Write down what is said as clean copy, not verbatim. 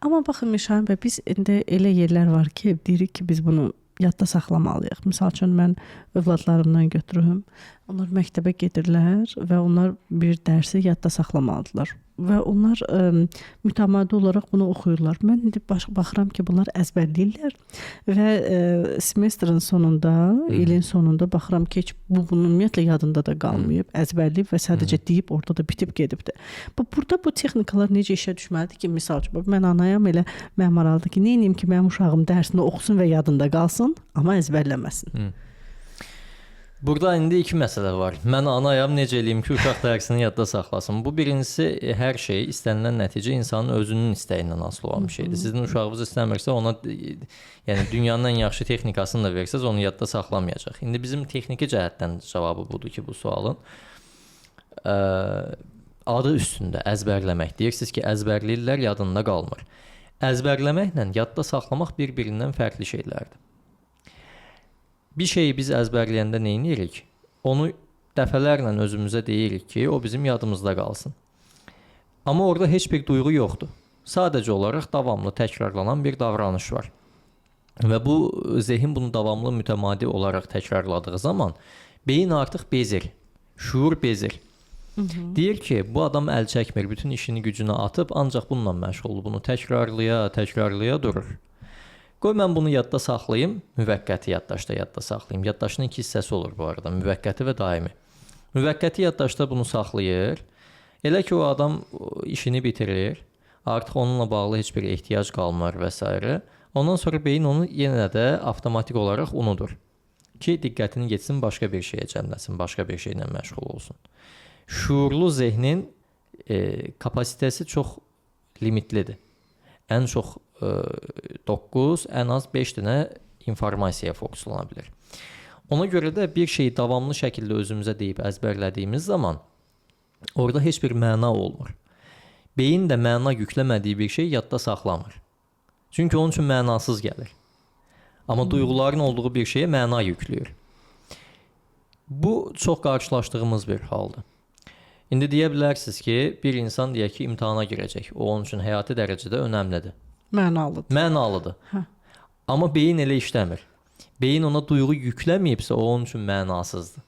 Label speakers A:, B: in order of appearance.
A: Amma baxın Mişan bəy, biz indi elə yerlər var ki, deyirik ki, biz bunu yadda saxlamalıyıq. Məsəl üçün mən övladlarımdan götürüm. Onlar məktəbə gedirlər və onlar bir dərsi yadda saxlamalıdırlar. Və onlar mütəmadi olaraq bunu oxuyurlar. Mən indi baxıram ki, bunlar əzbərləyirlər və semestrin sonunda, ilin sonunda baxıram ki, heç bunun ümumiyyətlə yadında da qalmayıb, əzbərləyib və sadəcə deyib orada da bitib gedibdir. Burada bu texnikalar necə işə düşməlidir ki, misal üçün, mən anayam elə mənim maraqlıdır ki, neyniyim ki, mənim uşağım dərsini oxusun və yadında qalsın, amma əzbərləməsin.
B: Burada indi iki məsələ var. Mən anayam, necə eləyim ki, uşaq dərsini yadda saxlasın. Bu birincisi, hər şey, istənilən nəticə insanın özünün istəyindən asılı olan bir şeydir. Sizin uşağınız istəmirsə, ona yəni dünyanın ən yaxşı texnikasını da versəz, onu yadda saxlamayacaq. İndi bizim texniki cəhətdən cavabı budur ki, bu sualın adı üstündə əzbərləmək. Deyirsiniz ki, əzbərləyirlər, yadında qalmır. Əzbərləməklə yadda saxlamaq bir-birindən fərqli şeylərdir. Bir şeyi biz əzbərləyəndə nə edirik? Onu dəfələrlə özümüzə deyirik ki, o bizim yadımızda qalsın. Amma orada heç bir duyğu yoxdur. Sadəcə olaraq davamlı təkrarlanan bir davranış var. Və bu zehin bunu davamlı mütəmadi olaraq təkrarladığı zaman beyin artıq bezir, şuur bezir. Deyir ki, bu adam əl çəkmir, bütün işini gücünü atıb, ancaq bununla məşğuldur. Bunu təkrarlaya durur. Qoy mən bunu yadda saxlayım, müvəqqəti yaddaşda yadda saxlayım. Yaddaşın iki hissəsi olur bu arada, müvəqqəti və daimi. Müvəqqəti yaddaşda bunu saxlayır. Elə ki, o adam işini bitirir, artıq onunla bağlı heç bir ehtiyac qalmır və s. Ondan sonra beyin onu yenə də avtomatik olaraq unudur. Ki, diqqətini getsin, başqa bir şeyə cəmləsin, başqa bir şeylə məşğul olsun. Şuurlu zehnin kapasitəsi çox limitlidir. Ən çox 9, ən az 5 dənə informasiyaya fokuslana bilər. Ona görə də bir şeyi davamlı şəkildə özümüzə deyib əzbərlədiyimiz zaman orada heç bir məna olmur. Beyin də məna yükləmədiyi bir şey yadda saxlamır. Çünki onun üçün mənasız gəlir. Amma duyğuların olduğu bir şeyə məna yükləyir. Bu çox qarşılaşdığımız bir haldır. İndi deyə bilərsiniz ki, bir insan deyək ki, imtahana girəcək. O onun üçün həyati dərəcədə önəmlidir. Mənalıdır. Amma beyin elə işləmir. Beyin ona duyğu yükləməyibsə, o onun üçün mənasızdır.